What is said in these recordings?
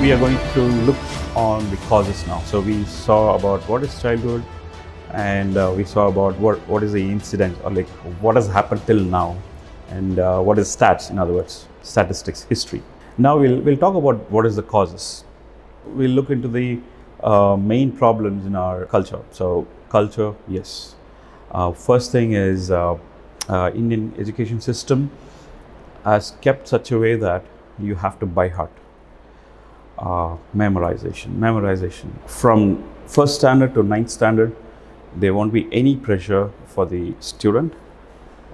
we are going to look on the causes now. So we saw about what is childhood, and we saw about what is the incident, or like what has happened till now, and what is stats, in other words, statistics, history. Now we'll talk about what is the causes. We'll look into the main problems in our culture. So culture, yes. First thing is Indian education system has kept such a way that you have to by heart. Memorization. From first standard to ninth standard, there won't be any pressure for the student.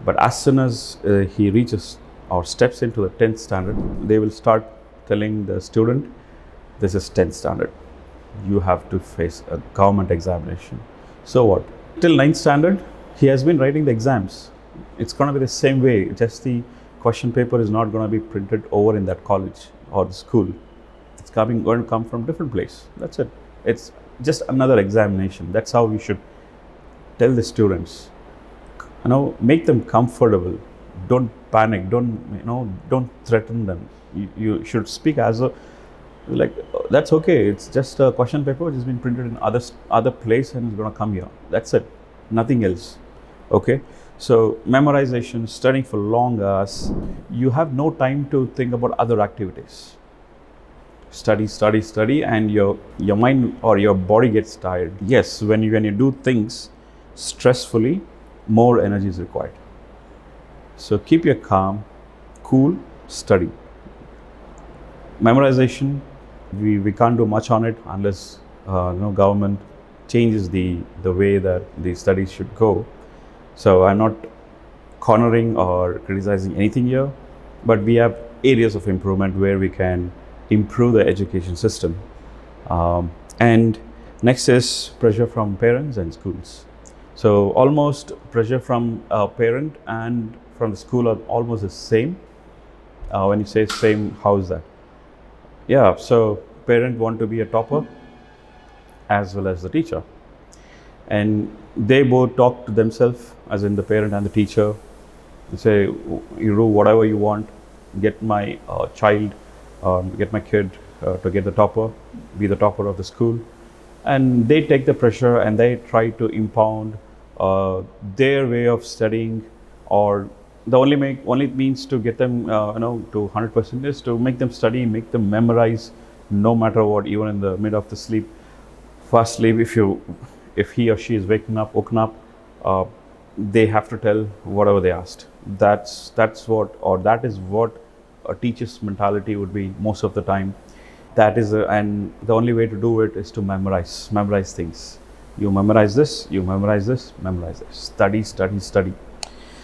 But as soon as he reaches or steps into the 10th standard, they will start telling the student, this is 10th standard. You have to face a government examination. So what? Till 9th standard, he has been writing the exams. It's going to be the same way, just the question paper is not going to be printed over in that college or the school. It's going to come from different place. That's it. It's just another examination. That's how we should tell the students. Make them comfortable. Don't panic. Don't threaten them. You should speak as a that's okay. It's just a question paper which has been printed in other place and is going to come here. That's it. Nothing else. Okay. So memorization, studying for long hours. You have no time to think about other activities. Study, and your mind or your body gets tired. Yes, when you do things stressfully, more energy is required. So keep your calm, cool, study. Memorization, we can't do much on it unless government changes the way that the studies should go. So I'm not cornering or criticizing anything here, but we have areas of improvement where we can improve the education system. And next is pressure from parents and schools. So almost pressure from a parent and from the school are almost the same. When you say same, how is that? Yeah, so parent want to be a topper as well as the teacher. And they both talk to themselves, as in the parent and the teacher. They say, you do whatever you want, get my child, get my kid to get the topper, be the topper of the school. And they take the pressure and they try to impound their way of studying, or the only means to get them to 100% is to make them study, make them memorize, no matter what, even in the mid of the sleep, fast sleep. If he or she is woken up, they have to tell whatever they asked. That is what a teacher's mentality would be most of the time. And the only way to do it is to memorize things. You memorize this, memorize this. Study.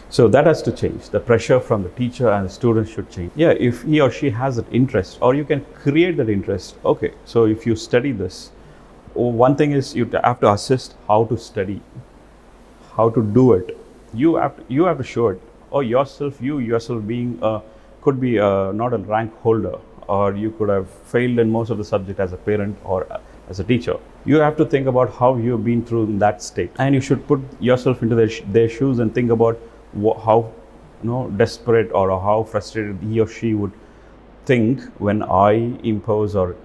So that has to change. The pressure from the teacher and the students should change. Yeah, if he or she has an interest, or you can create that interest. Okay, so if you study this, one thing is you have to assist how to study, how to do it. You have to show it. Or you yourself being could be not a rank holder, or you could have failed in most of the subject as a parent or as a teacher. You have to think about how you've been through in that state, and you should put yourself into their shoes and think about how desperate or how frustrated he or she would think when I impose or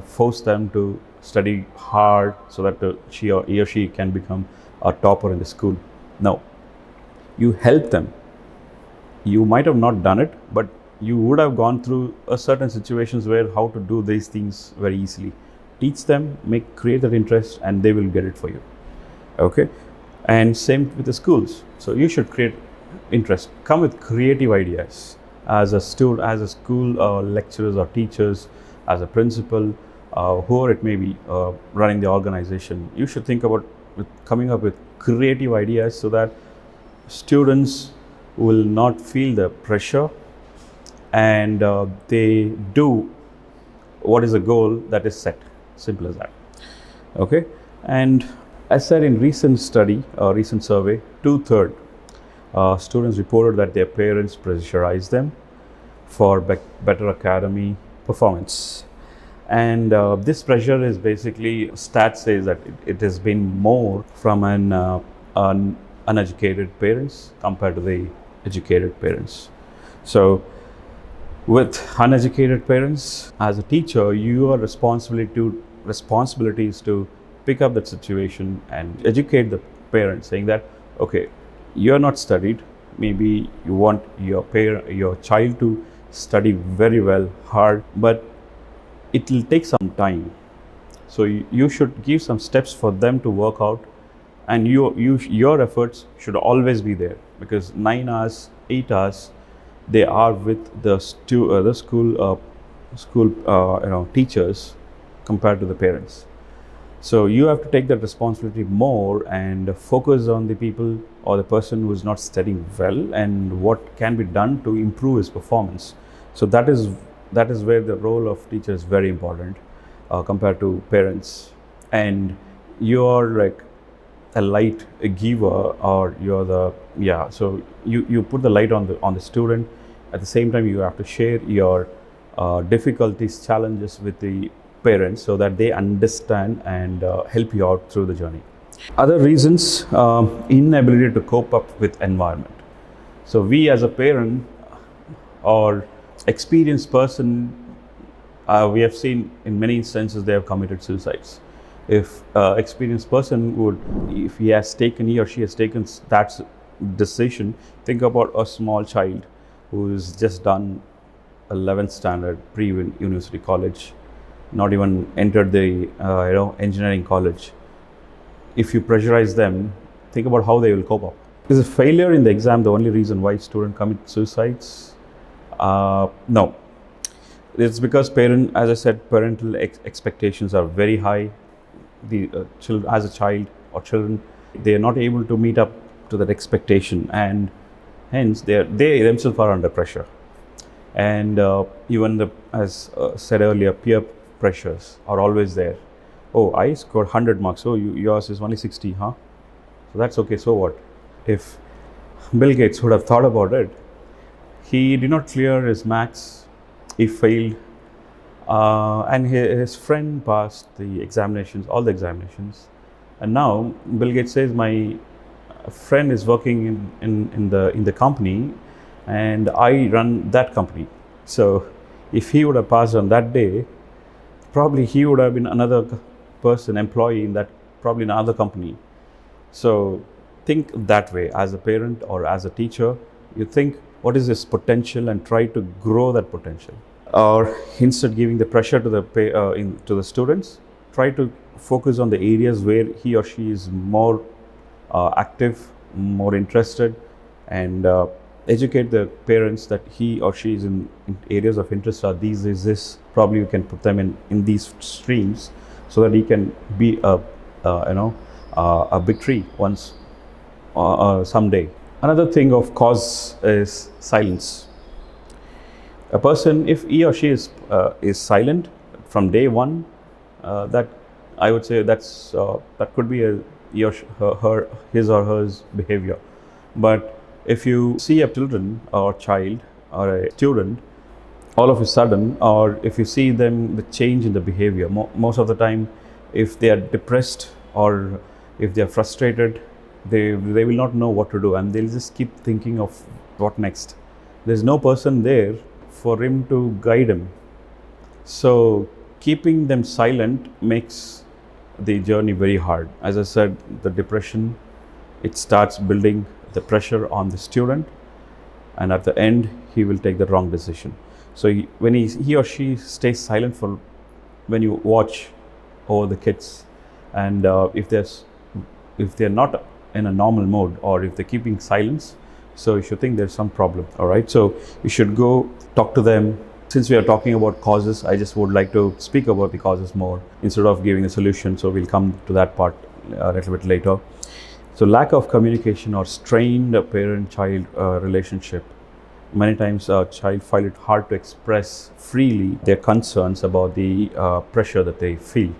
force them to study hard so that he or she can become a topper in the school. No, you help them. You might have not done it, but you would have gone through a certain situations where how to do these things very easily. Teach them, create that interest, and they will get it for you. Okay, and same with the schools. So you should create interest. Come with creative ideas as a student, as a school lecturers or teachers, as a principal, whoever it may be running the organization. You should think about coming up with creative ideas so that students will not feel the pressure, and they do what is the goal that is set. Simple as that. Okay, and as said in recent survey, 2/3 students reported that their parents pressurize them for better academy performance. And this pressure is basically, stats says that it has been more from an uneducated parents compared to the educated parents. So With uneducated parents, as a teacher, your responsibility is to pick up that situation and educate the parents, saying that okay, you're not studied. Maybe you want your child to study very well, hard, but it will take some time. So you should give some steps for them to work out, and your efforts should always be there, because 9 hours, 8 hours, they are with the school teachers compared to the parents. So you have to take that responsibility more and focus on the people or the person who is not studying well and what can be done to improve his performance. So that is where the role of teacher is very important compared to parents. And you are like a light, a giver, or you're the yeah. So you put the light on the student. At the same time, you have to share your difficulties, challenges with the parents so that they understand and help you out through the journey. Other reasons, inability to cope up with environment. So we as a parent or experienced person, we have seen in many instances they have committed suicides. If experienced person would, if he or she has taken that decision, think about a small child who's just done 11th standard pre-university college, not even entered the engineering college. If you pressurize them, think about how they will cope up. Is a failure in the exam the only reason why students commit suicides? No. It's because as I said, parental expectations are very high. The children, as a child or children, they are not able to meet up to that expectation, and hence they themselves are under pressure. And even as said earlier, peer pressures are always there. Oh, I scored 100 marks. Oh, yours is only 60, huh? So that's okay. So what? If Bill Gates would have thought about it, he did not clear his maths. He failed, and his friend passed the examinations, all the examinations. And now Bill Gates says, my friend is working in the company, and I run that company. So if he would have passed on that day, probably he would have been another person, employee in that, probably in another company. So think that way as a parent or as a teacher. You think what is his potential and try to grow that potential. Or instead giving the pressure to the students, try to focus on the areas where he or she is more active, more interested, and educate the parents that he or she is in areas of interest are these is this. Probably you can put them in these streams so that he can be a big tree once someday. Another thing of cause is silence. A person, if he or she is silent from day one, that I would say that could be his or her behavior. But if you see a children or child or a student, all of a sudden, or if you see them the change in the behavior, most of the time, if they are depressed or if they are frustrated, they will not know what to do, and they'll just keep thinking of what next. There's no person there for him to guide him. So keeping them silent makes the journey very hard. As I said, the depression, it starts building the pressure on the student, and at the end he will take the wrong decision. So when he or she stays silent for, when you watch over the kids, and if they're not in a normal mode, or if they're keeping silence, so you should think there's some problem. All right, so you should go talk to them. Since we are talking about causes, I just would like to speak about the causes more instead of giving a solution. So we'll come to that part a little bit later. So lack of communication or strained parent-child relationship. Many times a child find it hard to express freely their concerns about the pressure that they feel.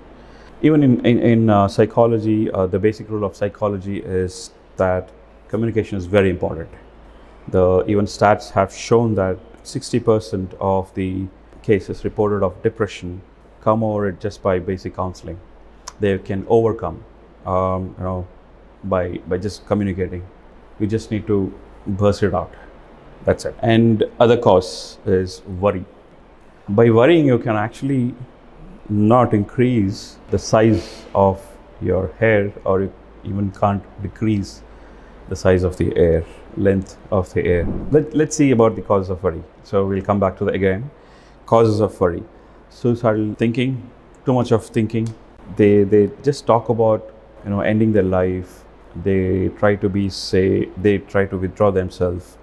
Even in psychology, the basic rule of psychology is that communication is very important. Even stats have shown that 60% of the cases reported of depression come over it just by basic counseling. They can overcome, by just communicating. You just need to burst it out. That's it. And other cause is worry. By worrying, you can actually not increase the size of your hair, or you even can't decrease the size of the air, length of the air. Let's see about the causes of worry. So we'll come back to the again causes of worry. Suicidal thinking, too much of thinking. They just talk about ending their life. They try to they try to withdraw themselves,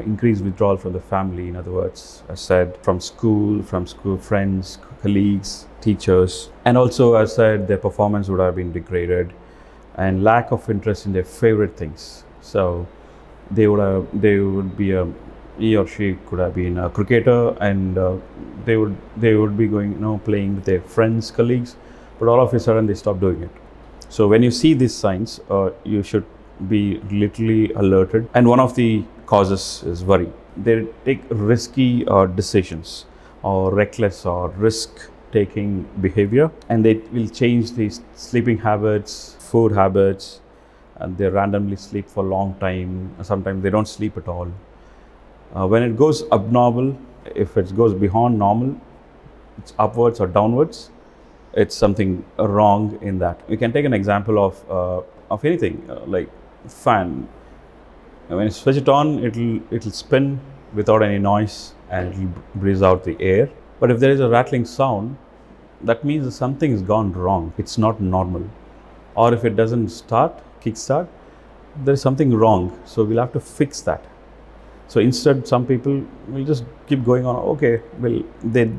increase withdrawal from the family. In other words, as said, from school friends, colleagues, teachers, and also as said, their performance would have been degraded, and lack of interest in their favorite things. So they would be he or she could have been a cricketer, and they would be going playing with their friends, colleagues, but all of a sudden they stop doing it. So when you see these signs, you should be literally alerted. And one of the causes is worry. They take risky decisions, or reckless or risk taking behavior, and they will change these sleeping habits, food habits, and they randomly sleep for a long time. Sometimes they don't sleep at all. When it goes abnormal, if it goes beyond normal, it's upwards or downwards, it's something wrong in that. We can take an example of anything, like fan. When you switch it on, it'll spin without any noise, and it'll breeze out the air. But if there is a rattling sound, that means that something has gone wrong. It's not normal. Or if it doesn't kickstart, there is something wrong. So we'll have to fix that. So instead, some people will just keep going on. Okay, well, they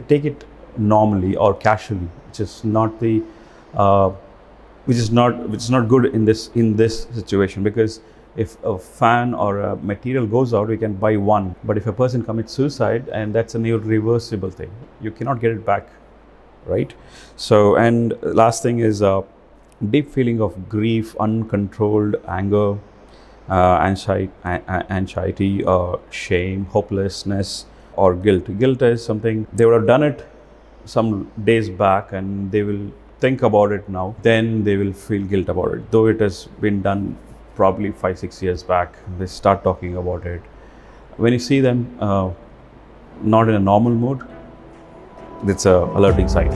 take it normally or casually, which is not good in this situation. Because if a fan or a material goes out, we can buy one. But if a person commits suicide, and that's an irreversible thing, you cannot get it back, right? So, and last thing is deep feeling of grief, uncontrolled anger, anxiety, shame, hopelessness, or guilt. Guilt is something they would have done it some days back, and they will think about it now. Then they will feel guilt about it, though it has been done probably 5-6 years back. They start talking about it. When you see them not in a normal mood, it's a alerting sign.